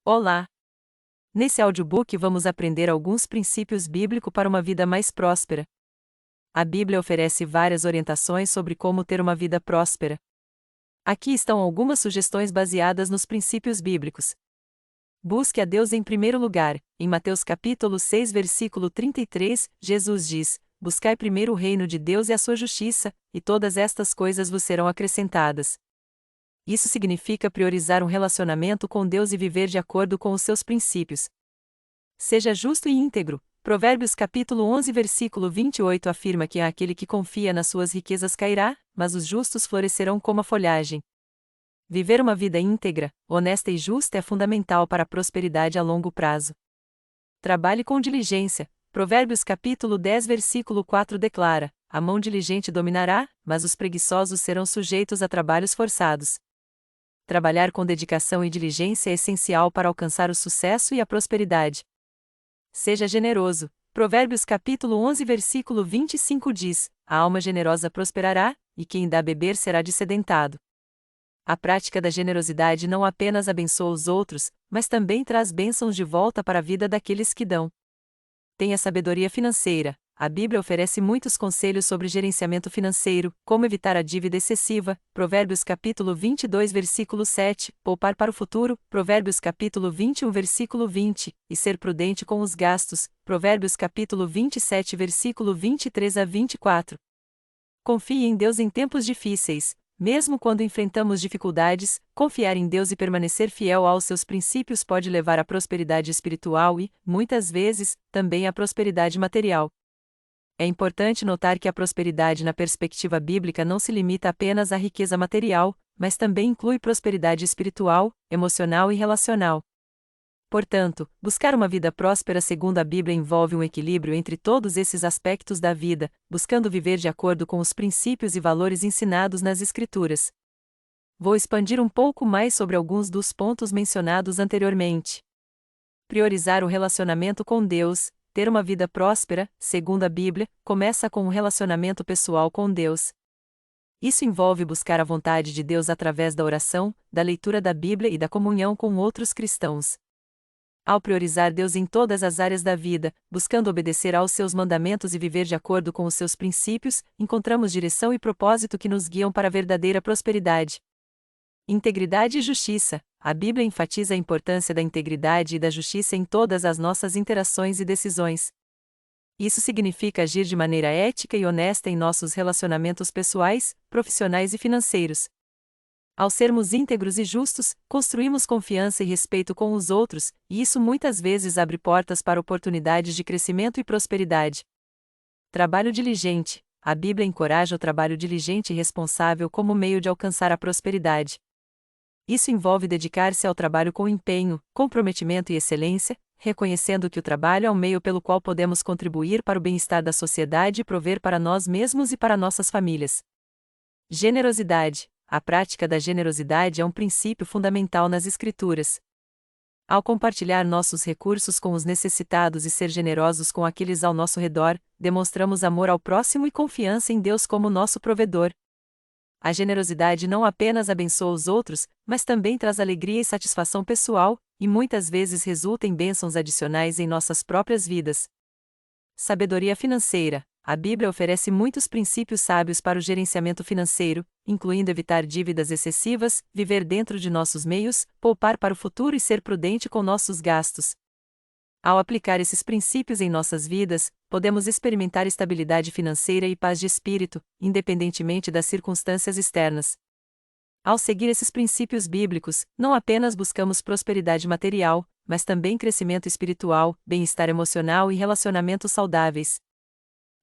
Olá! Nesse audiobook vamos aprender alguns princípios bíblicos para uma vida mais próspera. A Bíblia oferece várias orientações sobre como ter uma vida próspera. Aqui estão algumas sugestões baseadas nos princípios bíblicos. Busque a Deus em primeiro lugar. Em Mateus capítulo 6, versículo 33, Jesus diz: Buscai primeiro o reino de Deus e a sua justiça, e todas estas coisas vos serão acrescentadas. Isso significa priorizar um relacionamento com Deus e viver de acordo com os seus princípios. Seja justo e íntegro. Provérbios capítulo 11 versículo 28 afirma que aquele que confia nas suas riquezas cairá, mas os justos florescerão como a folhagem. Viver uma vida íntegra, honesta e justa é fundamental para a prosperidade a longo prazo. Trabalhe com diligência. Provérbios capítulo 10 versículo 4 declara: A mão diligente dominará, mas os preguiçosos serão sujeitos a trabalhos forçados. Trabalhar com dedicação e diligência é essencial para alcançar o sucesso e a prosperidade. Seja generoso. Provérbios capítulo 11 versículo 25 diz: A alma generosa prosperará, e quem dá a beber será dessedentado. A prática da generosidade não apenas abençoa os outros, mas também traz bênçãos de volta para a vida daqueles que dão. Tenha sabedoria financeira. A Bíblia oferece muitos conselhos sobre gerenciamento financeiro, como evitar a dívida excessiva, Provérbios capítulo 22 versículo 7, poupar para o futuro, Provérbios capítulo 21 versículo 20, e ser prudente com os gastos, Provérbios capítulo 27 versículo 23 a 24. Confie em Deus em tempos difíceis. Mesmo quando enfrentamos dificuldades, confiar em Deus e permanecer fiel aos seus princípios pode levar à prosperidade espiritual e, muitas vezes, também à prosperidade material. É importante notar que a prosperidade na perspectiva bíblica não se limita apenas à riqueza material, mas também inclui prosperidade espiritual, emocional e relacional. Portanto, buscar uma vida próspera segundo a Bíblia envolve um equilíbrio entre todos esses aspectos da vida, buscando viver de acordo com os princípios e valores ensinados nas Escrituras. Vou expandir um pouco mais sobre alguns dos pontos mencionados anteriormente. Priorizar o relacionamento com Deus. Ter uma vida próspera, segundo a Bíblia, começa com um relacionamento pessoal com Deus. Isso envolve buscar a vontade de Deus através da oração, da leitura da Bíblia e da comunhão com outros cristãos. Ao priorizar Deus em todas as áreas da vida, buscando obedecer aos seus mandamentos e viver de acordo com os seus princípios, encontramos direção e propósito que nos guiam para a verdadeira prosperidade. Integridade e justiça. A Bíblia enfatiza a importância da integridade e da justiça em todas as nossas interações e decisões. Isso significa agir de maneira ética e honesta em nossos relacionamentos pessoais, profissionais e financeiros. Ao sermos íntegros e justos, construímos confiança e respeito com os outros, e isso muitas vezes abre portas para oportunidades de crescimento e prosperidade. Trabalho diligente. A Bíblia encoraja o trabalho diligente e responsável como meio de alcançar a prosperidade. Isso envolve dedicar-se ao trabalho com empenho, comprometimento e excelência, reconhecendo que o trabalho é um meio pelo qual podemos contribuir para o bem-estar da sociedade e prover para nós mesmos e para nossas famílias. Generosidade. A prática da generosidade é um princípio fundamental nas Escrituras. Ao compartilhar nossos recursos com os necessitados e ser generosos com aqueles ao nosso redor, demonstramos amor ao próximo e confiança em Deus como nosso provedor. A generosidade não apenas abençoa os outros, mas também traz alegria e satisfação pessoal, e muitas vezes resulta em bênçãos adicionais em nossas próprias vidas. Sabedoria financeira. A Bíblia oferece muitos princípios sábios para o gerenciamento financeiro, incluindo evitar dívidas excessivas, viver dentro de nossos meios, poupar para o futuro e ser prudente com nossos gastos. Ao aplicar esses princípios em nossas vidas, podemos experimentar estabilidade financeira e paz de espírito, independentemente das circunstâncias externas. Ao seguir esses princípios bíblicos, não apenas buscamos prosperidade material, mas também crescimento espiritual, bem-estar emocional e relacionamentos saudáveis.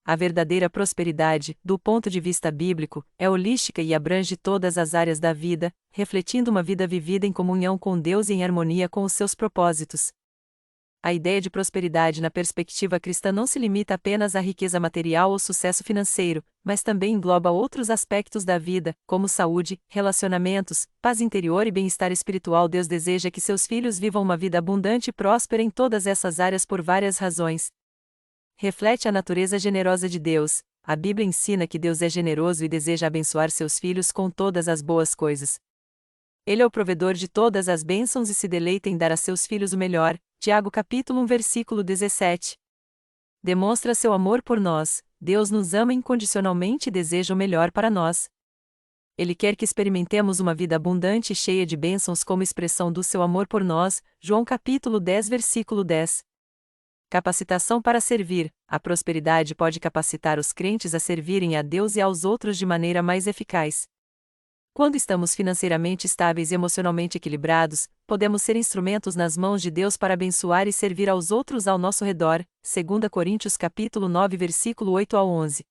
A verdadeira prosperidade, do ponto de vista bíblico, é holística e abrange todas as áreas da vida, refletindo uma vida vivida em comunhão com Deus e em harmonia com os seus propósitos. A ideia de prosperidade na perspectiva cristã não se limita apenas à riqueza material ou sucesso financeiro, mas também engloba outros aspectos da vida, como saúde, relacionamentos, paz interior e bem-estar espiritual. Deus deseja que seus filhos vivam uma vida abundante e próspera em todas essas áreas por várias razões. Reflete a natureza generosa de Deus. A Bíblia ensina que Deus é generoso e deseja abençoar seus filhos com todas as boas coisas. Ele é o provedor de todas as bênçãos e se deleita em dar a seus filhos o melhor. Tiago capítulo 1 versículo 17. Demonstra seu amor por nós. Deus nos ama incondicionalmente e deseja o melhor para nós. Ele quer que experimentemos uma vida abundante e cheia de bênçãos como expressão do seu amor por nós. João capítulo 10 versículo 10. Capacitação para servir. A prosperidade pode capacitar os crentes a servirem a Deus e aos outros de maneira mais eficaz. Quando estamos financeiramente estáveis e emocionalmente equilibrados, podemos ser instrumentos nas mãos de Deus para abençoar e servir aos outros ao nosso redor. 2 Coríntios capítulo 9 versículo 8 ao 11.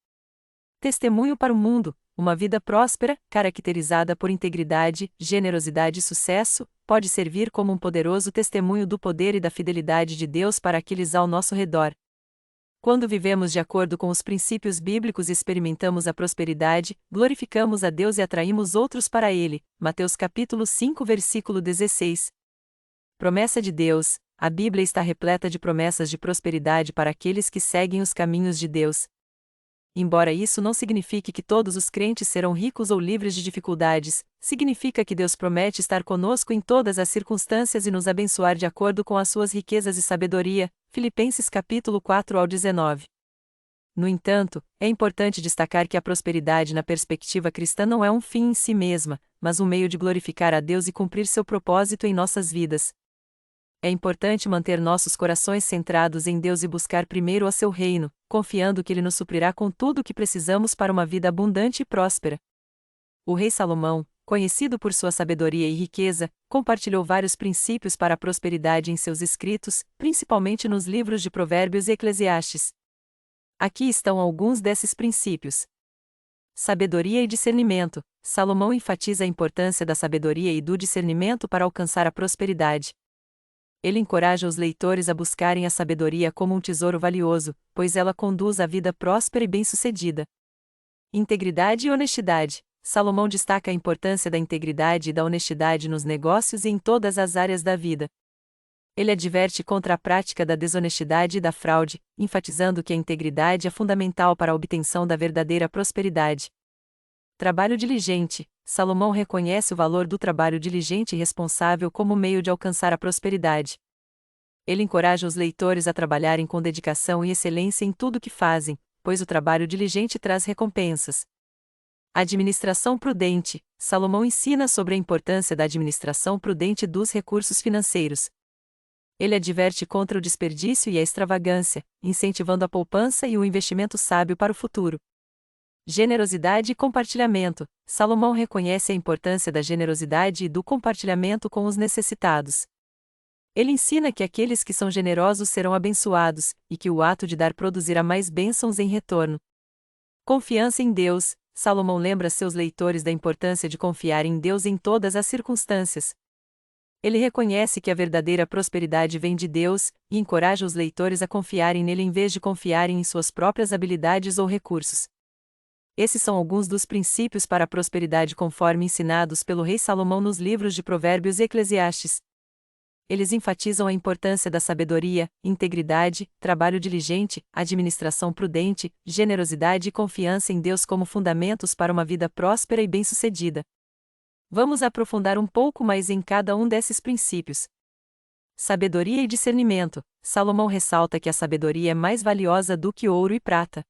Testemunho para o mundo. Uma vida próspera, caracterizada por integridade, generosidade e sucesso, pode servir como um poderoso testemunho do poder e da fidelidade de Deus para aqueles ao nosso redor. Quando vivemos de acordo com os princípios bíblicos e experimentamos a prosperidade, glorificamos a Deus e atraímos outros para Ele. Mateus capítulo 5 versículo 16. Promessa de Deus. A Bíblia está repleta de promessas de prosperidade para aqueles que seguem os caminhos de Deus. Embora isso não signifique que todos os crentes serão ricos ou livres de dificuldades, significa que Deus promete estar conosco em todas as circunstâncias e nos abençoar de acordo com as suas riquezas e sabedoria. Filipenses capítulo 4 ao 19. No entanto, é importante destacar que a prosperidade na perspectiva cristã não é um fim em si mesma, mas um meio de glorificar a Deus e cumprir seu propósito em nossas vidas. É importante manter nossos corações centrados em Deus e buscar primeiro o seu reino, confiando que Ele nos suprirá com tudo o que precisamos para uma vida abundante e próspera. O rei Salomão, conhecido por sua sabedoria e riqueza, compartilhou vários princípios para a prosperidade em seus escritos, principalmente nos livros de Provérbios e Eclesiastes. Aqui estão alguns desses princípios. Sabedoria e discernimento. Salomão enfatiza a importância da sabedoria e do discernimento para alcançar a prosperidade. Ele encoraja os leitores a buscarem a sabedoria como um tesouro valioso, pois ela conduz à vida próspera e bem-sucedida. Integridade e honestidade. Salomão destaca a importância da integridade e da honestidade nos negócios e em todas as áreas da vida. Ele adverte contra a prática da desonestidade e da fraude, enfatizando que a integridade é fundamental para a obtenção da verdadeira prosperidade. Trabalho diligente. Salomão reconhece o valor do trabalho diligente e responsável como meio de alcançar a prosperidade. Ele encoraja os leitores a trabalharem com dedicação e excelência em tudo o que fazem, pois o trabalho diligente traz recompensas. Administração prudente. Salomão ensina sobre a importância da administração prudente dos recursos financeiros. Ele adverte contra o desperdício e a extravagância, incentivando a poupança e o investimento sábio para o futuro. Generosidade e compartilhamento. Salomão reconhece a importância da generosidade e do compartilhamento com os necessitados. Ele ensina que aqueles que são generosos serão abençoados, e que o ato de dar produzirá mais bênçãos em retorno. Confiança em Deus. Salomão lembra seus leitores da importância de confiar em Deus em todas as circunstâncias. Ele reconhece que a verdadeira prosperidade vem de Deus, e encoraja os leitores a confiarem nele em vez de confiarem em suas próprias habilidades ou recursos. Esses são alguns dos princípios para a prosperidade conforme ensinados pelo rei Salomão nos livros de Provérbios e Eclesiastes. Eles enfatizam a importância da sabedoria, integridade, trabalho diligente, administração prudente, generosidade e confiança em Deus como fundamentos para uma vida próspera e bem-sucedida. Vamos aprofundar um pouco mais em cada um desses princípios. Sabedoria e discernimento. Salomão ressalta que a sabedoria é mais valiosa do que ouro e prata.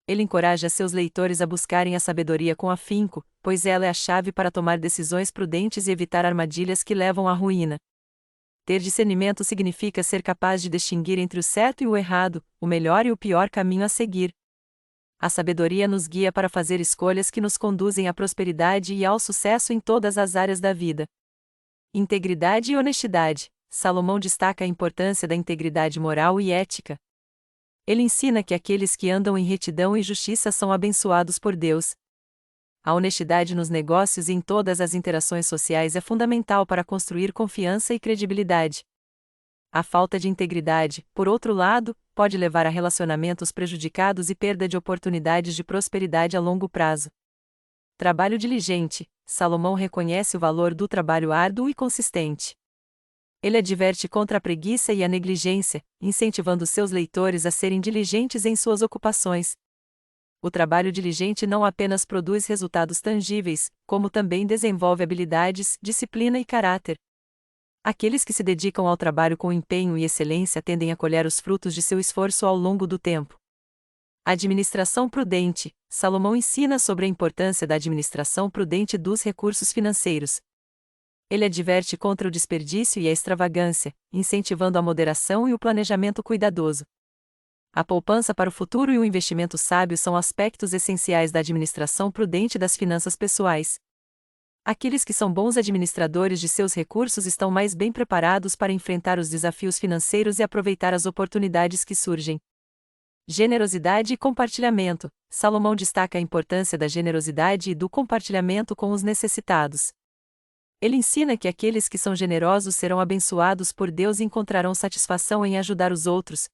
Ele encoraja seus leitores a buscarem a sabedoria com afinco, pois ela é a chave para tomar decisões prudentes e evitar armadilhas que levam à ruína. Ter discernimento significa ser capaz de distinguir entre o certo e o errado, o melhor e o pior caminho a seguir. A sabedoria nos guia para fazer escolhas que nos conduzem à prosperidade e ao sucesso em todas as áreas da vida. Integridade e honestidade. Salomão destaca a importância da integridade moral e ética. Ele ensina que aqueles que andam em retidão e justiça são abençoados por Deus. A honestidade nos negócios e em todas as interações sociais é fundamental para construir confiança e credibilidade. A falta de integridade, por outro lado, pode levar a relacionamentos prejudicados e perda de oportunidades de prosperidade a longo prazo. Trabalho diligente. Salomão reconhece o valor do trabalho árduo e consistente. Ele adverte contra a preguiça e a negligência, incentivando seus leitores a serem diligentes em suas ocupações. O trabalho diligente não apenas produz resultados tangíveis, como também desenvolve habilidades, disciplina e caráter. Aqueles que se dedicam ao trabalho com empenho e excelência tendem a colher os frutos de seu esforço ao longo do tempo. Administração prudente. Salomão ensina sobre a importância da administração prudente dos recursos financeiros. Ele adverte contra o desperdício e a extravagância, incentivando a moderação e o planejamento cuidadoso. A poupança para o futuro e o investimento sábio são aspectos essenciais da administração prudente das finanças pessoais. Aqueles que são bons administradores de seus recursos estão mais bem preparados para enfrentar os desafios financeiros e aproveitar as oportunidades que surgem. Generosidade e compartilhamento. Salomão destaca a importância da generosidade e do compartilhamento com os necessitados. Ele ensina que aqueles que são generosos serão abençoados por Deus e encontrarão satisfação em ajudar os outros.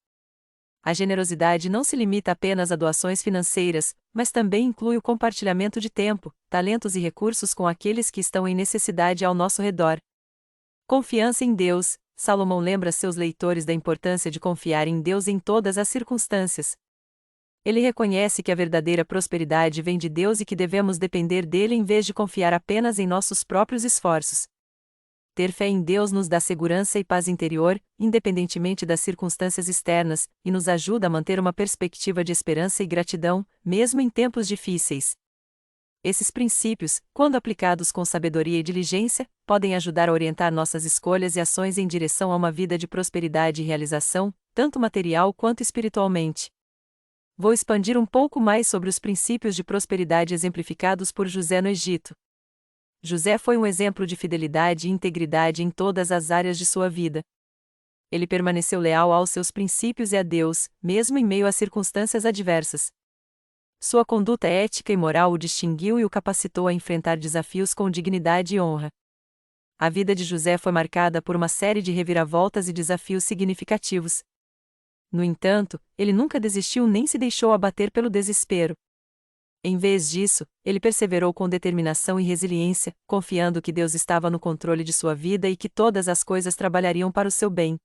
A generosidade não se limita apenas a doações financeiras, mas também inclui o compartilhamento de tempo, talentos e recursos com aqueles que estão em necessidade ao nosso redor. Confiança em Deus. Salomão lembra seus leitores da importância de confiar em Deus em todas as circunstâncias. Ele reconhece que a verdadeira prosperidade vem de Deus e que devemos depender dele em vez de confiar apenas em nossos próprios esforços. Ter fé em Deus nos dá segurança e paz interior, independentemente das circunstâncias externas, e nos ajuda a manter uma perspectiva de esperança e gratidão, mesmo em tempos difíceis. Esses princípios, quando aplicados com sabedoria e diligência, podem ajudar a orientar nossas escolhas e ações em direção a uma vida de prosperidade e realização, tanto material quanto espiritualmente. Vou expandir um pouco mais sobre os princípios de prosperidade exemplificados por José no Egito. José foi um exemplo de fidelidade e integridade em todas as áreas de sua vida. Ele permaneceu leal aos seus princípios e a Deus, mesmo em meio a circunstâncias adversas. Sua conduta ética e moral o distinguiu e o capacitou a enfrentar desafios com dignidade e honra. A vida de José foi marcada por uma série de reviravoltas e desafios significativos. No entanto, ele nunca desistiu nem se deixou abater pelo desespero. Em vez disso, ele perseverou com determinação e resiliência, confiando que Deus estava no controle de sua vida e que todas as coisas trabalhariam para o seu bem.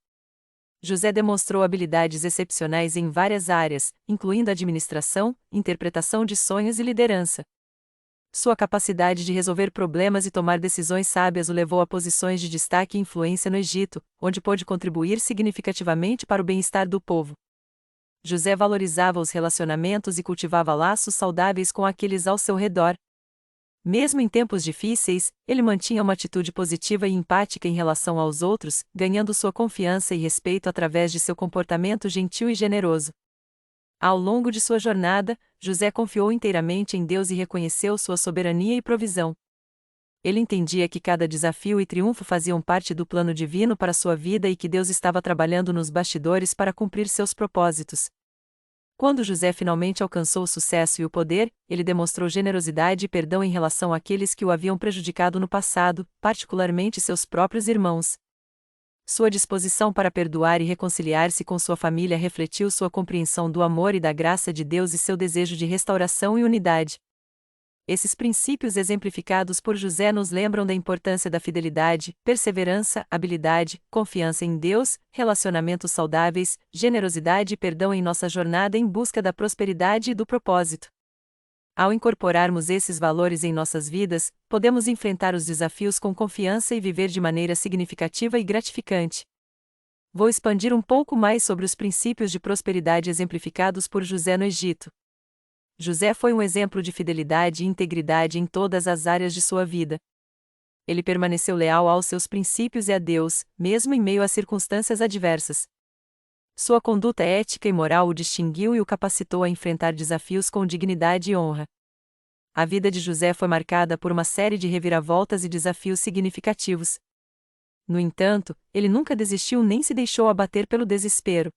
José demonstrou habilidades excepcionais em várias áreas, incluindo administração, interpretação de sonhos e liderança. Sua capacidade de resolver problemas e tomar decisões sábias o levou a posições de destaque e influência no Egito, onde pôde contribuir significativamente para o bem-estar do povo. José valorizava os relacionamentos e cultivava laços saudáveis com aqueles ao seu redor. Mesmo em tempos difíceis, ele mantinha uma atitude positiva e empática em relação aos outros, ganhando sua confiança e respeito através de seu comportamento gentil e generoso. Ao longo de sua jornada, José confiou inteiramente em Deus e reconheceu sua soberania e provisão. Ele entendia que cada desafio e triunfo faziam parte do plano divino para sua vida e que Deus estava trabalhando nos bastidores para cumprir seus propósitos. Quando José finalmente alcançou o sucesso e o poder, ele demonstrou generosidade e perdão em relação àqueles que o haviam prejudicado no passado, particularmente seus próprios irmãos. Sua disposição para perdoar e reconciliar-se com sua família refletiu sua compreensão do amor e da graça de Deus e seu desejo de restauração e unidade. Esses princípios exemplificados por José nos lembram da importância da fidelidade, perseverança, habilidade, confiança em Deus, relacionamentos saudáveis, generosidade e perdão em nossa jornada em busca da prosperidade e do propósito. Ao incorporarmos esses valores em nossas vidas, podemos enfrentar os desafios com confiança e viver de maneira significativa e gratificante. Vou expandir um pouco mais sobre os princípios de prosperidade exemplificados por José no Egito. José foi um exemplo de fidelidade e integridade em todas as áreas de sua vida. Ele permaneceu leal aos seus princípios e a Deus, mesmo em meio a circunstâncias adversas. Sua conduta ética e moral o distinguiu e o capacitou a enfrentar desafios com dignidade e honra. A vida de José foi marcada por uma série de reviravoltas e desafios significativos. No entanto, ele nunca desistiu nem se deixou abater pelo desespero.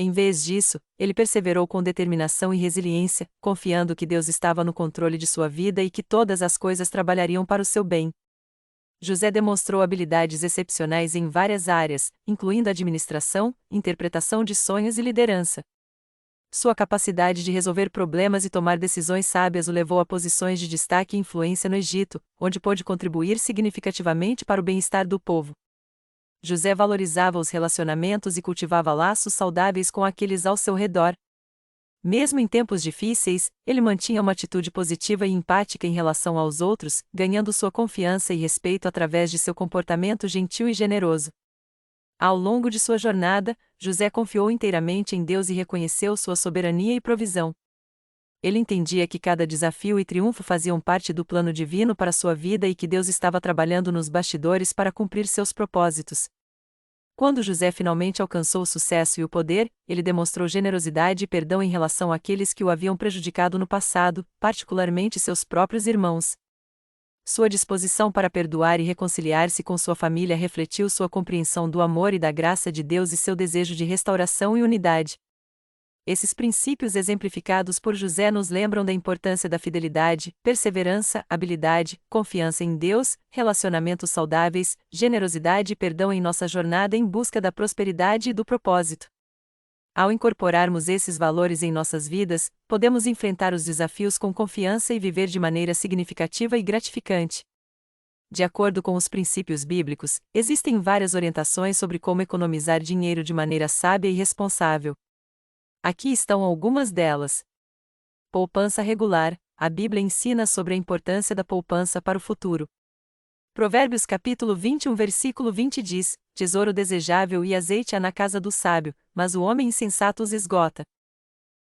Em vez disso, ele perseverou com determinação e resiliência, confiando que Deus estava no controle de sua vida e que todas as coisas trabalhariam para o seu bem. José demonstrou habilidades excepcionais em várias áreas, incluindo administração, interpretação de sonhos e liderança. Sua capacidade de resolver problemas e tomar decisões sábias o levou a posições de destaque e influência no Egito, onde pôde contribuir significativamente para o bem-estar do povo. José valorizava os relacionamentos e cultivava laços saudáveis com aqueles ao seu redor. Mesmo em tempos difíceis, ele mantinha uma atitude positiva e empática em relação aos outros, ganhando sua confiança e respeito através de seu comportamento gentil e generoso. Ao longo de sua jornada, José confiou inteiramente em Deus e reconheceu sua soberania e provisão. Ele entendia que cada desafio e triunfo faziam parte do plano divino para sua vida e que Deus estava trabalhando nos bastidores para cumprir seus propósitos. Quando José finalmente alcançou o sucesso e o poder, ele demonstrou generosidade e perdão em relação àqueles que o haviam prejudicado no passado, particularmente seus próprios irmãos. Sua disposição para perdoar e reconciliar-se com sua família refletiu sua compreensão do amor e da graça de Deus e seu desejo de restauração e unidade. Esses princípios exemplificados por José nos lembram da importância da fidelidade, perseverança, habilidade, confiança em Deus, relacionamentos saudáveis, generosidade e perdão em nossa jornada em busca da prosperidade e do propósito. Ao incorporarmos esses valores em nossas vidas, podemos enfrentar os desafios com confiança e viver de maneira significativa e gratificante. De acordo com os princípios bíblicos, existem várias orientações sobre como economizar dinheiro de maneira sábia e responsável. Aqui estão algumas delas. Poupança regular. A Bíblia ensina sobre a importância da poupança para o futuro. Provérbios capítulo 21 versículo 20 diz: Tesouro desejável e azeite há na casa do sábio, mas o homem insensato os esgota.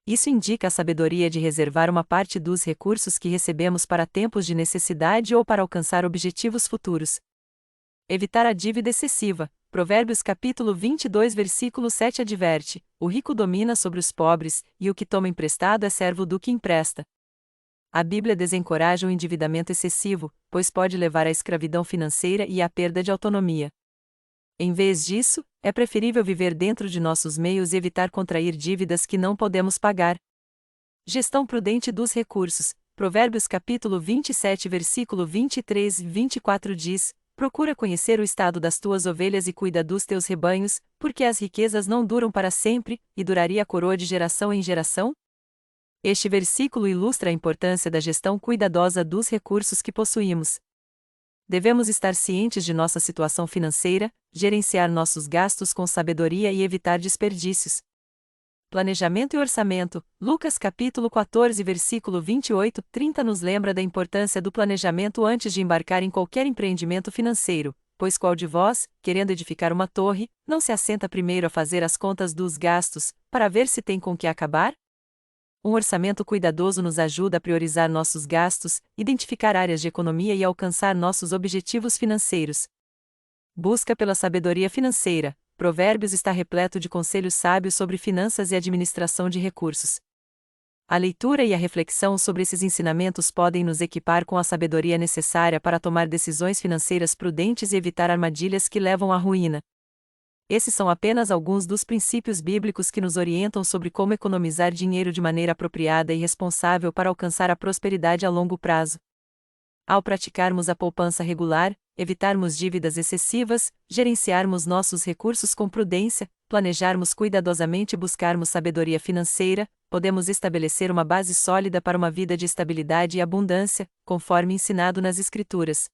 Isso indica a sabedoria de reservar uma parte dos recursos que recebemos para tempos de necessidade ou para alcançar objetivos futuros. Evitar a dívida excessiva. Provérbios capítulo 22 versículo 7 adverte: O rico domina sobre os pobres, e o que toma emprestado é servo do que empresta. A Bíblia desencoraja o endividamento excessivo, pois pode levar à escravidão financeira e à perda de autonomia. Em vez disso, é preferível viver dentro de nossos meios e evitar contrair dívidas que não podemos pagar. Gestão prudente dos recursos. Provérbios capítulo 27 versículo 23 e 24 diz: Procura conhecer o estado das tuas ovelhas e cuida dos teus rebanhos, porque as riquezas não duram para sempre, e duraria a coroa de geração em geração? Este versículo ilustra a importância da gestão cuidadosa dos recursos que possuímos. Devemos estar cientes de nossa situação financeira, gerenciar nossos gastos com sabedoria e evitar desperdícios. Planejamento e orçamento. Lucas capítulo 14 versículo 28-30 nos lembra da importância do planejamento antes de embarcar em qualquer empreendimento financeiro, pois qual de vós, querendo edificar uma torre, não se assenta primeiro a fazer as contas dos gastos, para ver se tem com que acabar? Um orçamento cuidadoso nos ajuda a priorizar nossos gastos, identificar áreas de economia e alcançar nossos objetivos financeiros. Busca pela sabedoria financeira. Provérbios está repleto de conselhos sábios sobre finanças e administração de recursos. A leitura e a reflexão sobre esses ensinamentos podem nos equipar com a sabedoria necessária para tomar decisões financeiras prudentes e evitar armadilhas que levam à ruína. Esses são apenas alguns dos princípios bíblicos que nos orientam sobre como economizar dinheiro de maneira apropriada e responsável para alcançar a prosperidade a longo prazo. Ao praticarmos a poupança regular, evitarmos dívidas excessivas, gerenciarmos nossos recursos com prudência, planejarmos cuidadosamente e buscarmos sabedoria financeira, podemos estabelecer uma base sólida para uma vida de estabilidade e abundância, conforme ensinado nas Escrituras.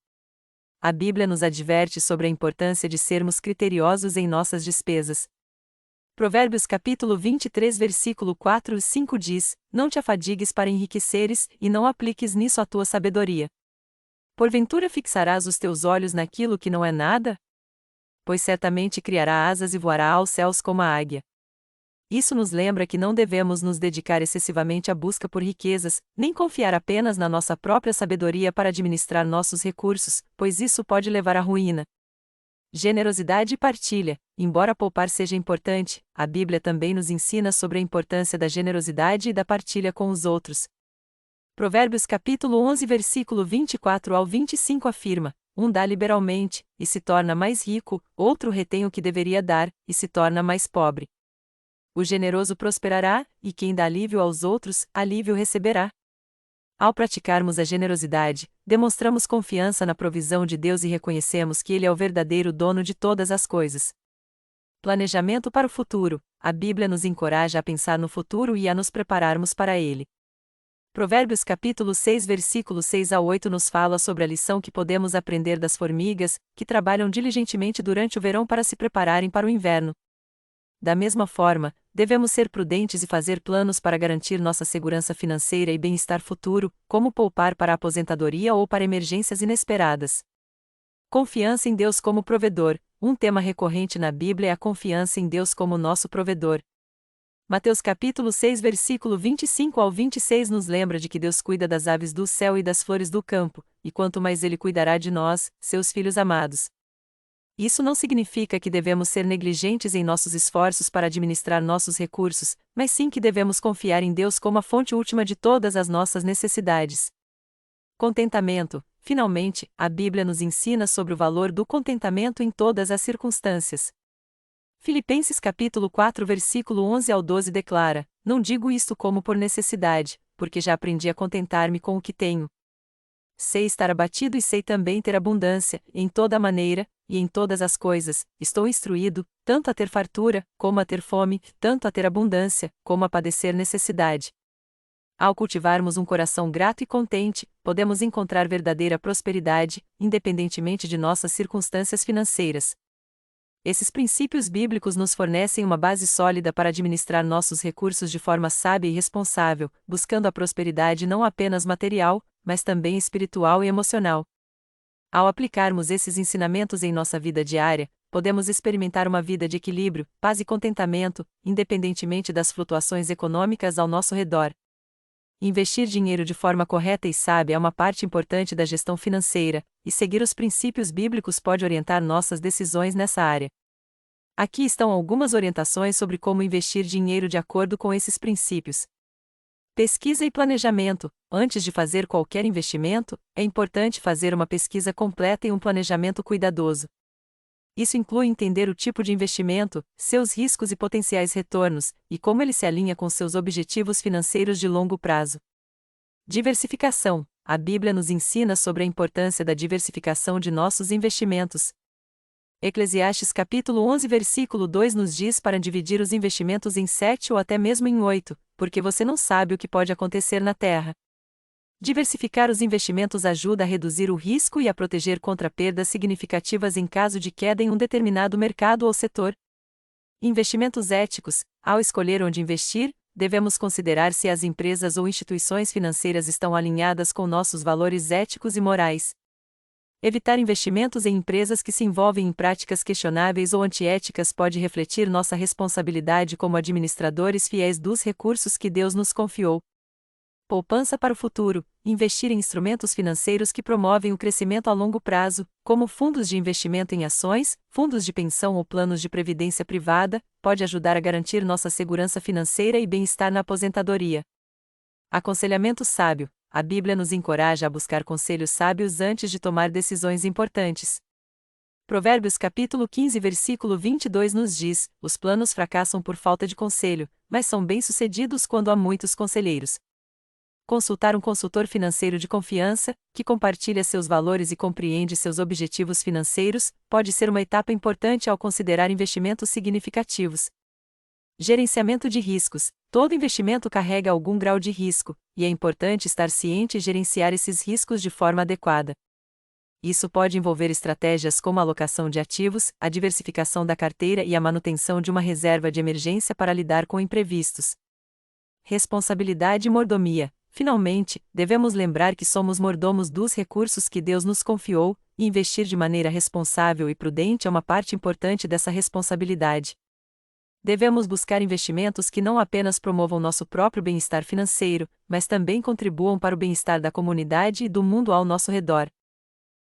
A Bíblia nos adverte sobre a importância de sermos criteriosos em nossas despesas. Provérbios capítulo 23 versículo 4 e 5 diz: Não te afadigues para enriqueceres, e não apliques nisso a tua sabedoria. Porventura fixarás os teus olhos naquilo que não é nada? Pois certamente criará asas e voará aos céus como a águia. Isso nos lembra que não devemos nos dedicar excessivamente à busca por riquezas, nem confiar apenas na nossa própria sabedoria para administrar nossos recursos, pois isso pode levar à ruína. Generosidade e partilha. Embora poupar seja importante, a Bíblia também nos ensina sobre a importância da generosidade e da partilha com os outros. Provérbios capítulo 11 versículo 24 ao 25 afirma: Um dá liberalmente, e se torna mais rico, outro retém o que deveria dar, e se torna mais pobre. O generoso prosperará, e quem dá alívio aos outros, alívio receberá. Ao praticarmos a generosidade, demonstramos confiança na provisão de Deus e reconhecemos que Ele é o verdadeiro dono de todas as coisas. Planejamento para o futuro. A Bíblia nos encoraja a pensar no futuro e a nos prepararmos para ele. Provérbios capítulo 6 versículos 6 a 8 nos fala sobre a lição que podemos aprender das formigas, que trabalham diligentemente durante o verão para se prepararem para o inverno. Da mesma forma, Devemos ser prudentes e fazer planos para garantir nossa segurança financeira e bem-estar futuro, como poupar para a aposentadoria ou para emergências inesperadas. Confiança em Deus como provedor. Um tema recorrente na Bíblia é a confiança em Deus como nosso provedor. Mateus capítulo 6 versículo 25 ao 26 nos lembra de que Deus cuida das aves do céu e das flores do campo, e quanto mais Ele cuidará de nós, seus filhos amados. Isso não significa que devemos ser negligentes em nossos esforços para administrar nossos recursos, mas sim que devemos confiar em Deus como a fonte última de todas as nossas necessidades. Contentamento. Finalmente, a Bíblia nos ensina sobre o valor do contentamento em todas as circunstâncias. Filipenses capítulo 4 versículo 11 ao 12 declara: Não digo isto como por necessidade, porque já aprendi a contentar-me com o que tenho. Sei estar abatido e sei também ter abundância, em toda maneira, e em todas as coisas, estou instruído, tanto a ter fartura, como a ter fome, tanto a ter abundância, como a padecer necessidade. Ao cultivarmos um coração grato e contente, podemos encontrar verdadeira prosperidade, independentemente de nossas circunstâncias financeiras. Esses princípios bíblicos nos fornecem uma base sólida para administrar nossos recursos de forma sábia e responsável, buscando a prosperidade não apenas material, mas também espiritual e emocional. Ao aplicarmos esses ensinamentos em nossa vida diária, podemos experimentar uma vida de equilíbrio, paz e contentamento, independentemente das flutuações econômicas ao nosso redor. Investir dinheiro de forma correta e sábia é uma parte importante da gestão financeira, e seguir os princípios bíblicos pode orientar nossas decisões nessa área. Aqui estão algumas orientações sobre como investir dinheiro de acordo com esses princípios. Pesquisa e planejamento. Antes de fazer qualquer investimento, é importante fazer uma pesquisa completa e um planejamento cuidadoso. Isso inclui entender o tipo de investimento, seus riscos e potenciais retornos, e como ele se alinha com seus objetivos financeiros de longo prazo. Diversificação. A Bíblia nos ensina sobre a importância da diversificação de nossos investimentos. Eclesiastes capítulo 11 versículo 2 nos diz para dividir os investimentos em 7 ou até mesmo em 8, porque você não sabe o que pode acontecer na terra. Diversificar os investimentos ajuda a reduzir o risco e a proteger contra perdas significativas em caso de queda em um determinado mercado ou setor. Investimentos éticos. Ao escolher onde investir, devemos considerar se as empresas ou instituições financeiras estão alinhadas com nossos valores éticos e morais. Evitar investimentos em empresas que se envolvem em práticas questionáveis ou antiéticas pode refletir nossa responsabilidade como administradores fiéis dos recursos que Deus nos confiou. Poupança para o futuro. Investir em instrumentos financeiros que promovem o crescimento a longo prazo, como fundos de investimento em ações, fundos de pensão ou planos de previdência privada, pode ajudar a garantir nossa segurança financeira e bem-estar na aposentadoria. Aconselhamento sábio. A Bíblia nos encoraja a buscar conselhos sábios antes de tomar decisões importantes. Provérbios capítulo 15 versículo 22 nos diz: Os planos fracassam por falta de conselho, mas são bem-sucedidos quando há muitos conselheiros. Consultar um consultor financeiro de confiança, que compartilha seus valores e compreende seus objetivos financeiros, pode ser uma etapa importante ao considerar investimentos significativos. Gerenciamento de riscos. Todo investimento carrega algum grau de risco, e é importante estar ciente e gerenciar esses riscos de forma adequada. Isso pode envolver estratégias como a alocação de ativos, a diversificação da carteira e a manutenção de uma reserva de emergência para lidar com imprevistos. Responsabilidade e mordomia. Finalmente, devemos lembrar que somos mordomos dos recursos que Deus nos confiou, e investir de maneira responsável e prudente é uma parte importante dessa responsabilidade. Devemos buscar investimentos que não apenas promovam nosso próprio bem-estar financeiro, mas também contribuam para o bem-estar da comunidade e do mundo ao nosso redor.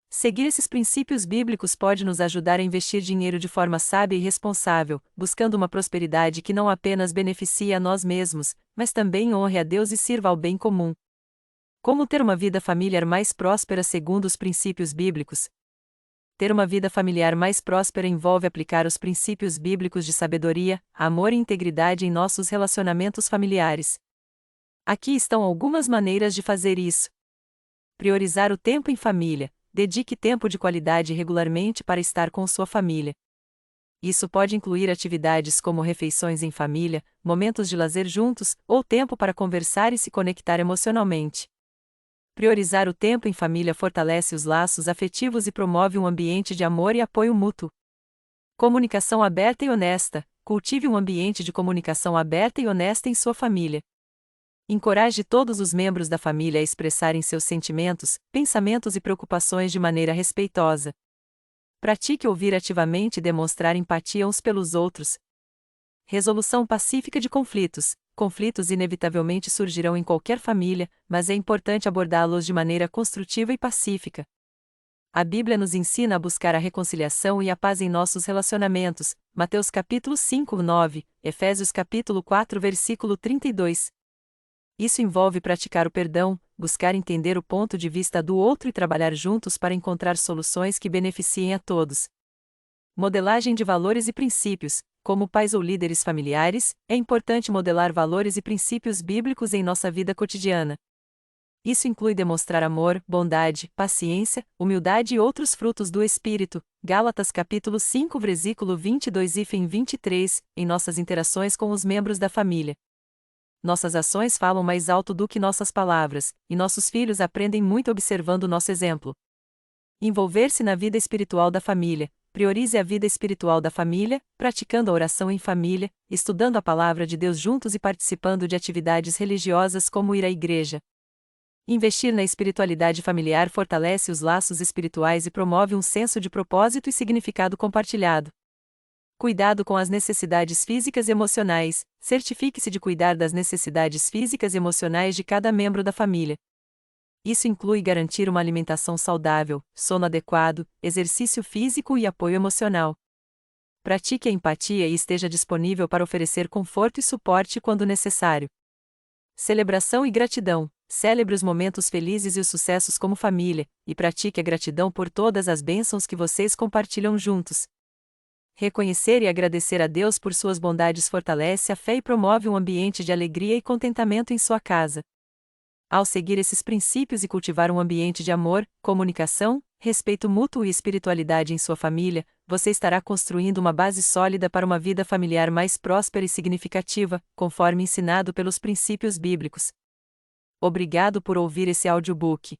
Seguir esses princípios bíblicos pode nos ajudar a investir dinheiro de forma sábia e responsável, buscando uma prosperidade que não apenas beneficie a nós mesmos, mas também honre a Deus e sirva ao bem comum. Como ter uma vida familiar mais próspera segundo os princípios bíblicos? Ter uma vida familiar mais próspera envolve aplicar os princípios bíblicos de sabedoria, amor e integridade em nossos relacionamentos familiares. Aqui estão algumas maneiras de fazer isso. Priorizar o tempo em família. Dedique tempo de qualidade regularmente para estar com sua família. Isso pode incluir atividades como refeições em família, momentos de lazer juntos, ou tempo para conversar e se conectar emocionalmente. Priorizar o tempo em família fortalece os laços afetivos e promove um ambiente de amor e apoio mútuo. Comunicação aberta e honesta. cultive um ambiente de comunicação aberta e honesta em sua família. Encoraje todos os membros da família a expressarem seus sentimentos, pensamentos e preocupações de maneira respeitosa. Pratique ouvir ativamente e demonstrar empatia uns pelos outros. Resolução pacífica de conflitos. Conflitos inevitavelmente surgirão em qualquer família, mas é importante abordá-los de maneira construtiva e pacífica. A Bíblia nos ensina a buscar a reconciliação e a paz em nossos relacionamentos. Mateus capítulo 5:9, Efésios capítulo 4 versículo 32. Isso envolve praticar o perdão, buscar entender o ponto de vista do outro e trabalhar juntos para encontrar soluções que beneficiem a todos. Modelagem de valores e princípios. Como pais ou líderes familiares, é importante modelar valores e princípios bíblicos em nossa vida cotidiana. Isso inclui demonstrar amor, bondade, paciência, humildade e outros frutos do Espírito. Gálatas capítulo 5 versículo 22 e 23, em nossas interações com os membros da família. Nossas ações falam mais alto do que nossas palavras, e nossos filhos aprendem muito observando nosso exemplo. Envolver-se na vida espiritual da família. Priorize a vida espiritual da família, praticando a oração em família, estudando a palavra de Deus juntos e participando de atividades religiosas como ir à igreja. Investir na espiritualidade familiar fortalece os laços espirituais e promove um senso de propósito e significado compartilhado. Cuidado com as necessidades físicas e emocionais. Certifique-se de cuidar das necessidades físicas e emocionais de cada membro da família. Isso inclui garantir uma alimentação saudável, sono adequado, exercício físico e apoio emocional. Pratique a empatia e esteja disponível para oferecer conforto e suporte quando necessário. Celebração e gratidão. Celebre os momentos felizes e os sucessos como família, e pratique a gratidão por todas as bênçãos que vocês compartilham juntos. Reconhecer e agradecer a Deus por suas bondades fortalece a fé e promove um ambiente de alegria e contentamento em sua casa. Ao seguir esses princípios e cultivar um ambiente de amor, comunicação, respeito mútuo e espiritualidade em sua família, você estará construindo uma base sólida para uma vida familiar mais próspera e significativa, conforme ensinado pelos princípios bíblicos. Obrigado por ouvir esse audiobook.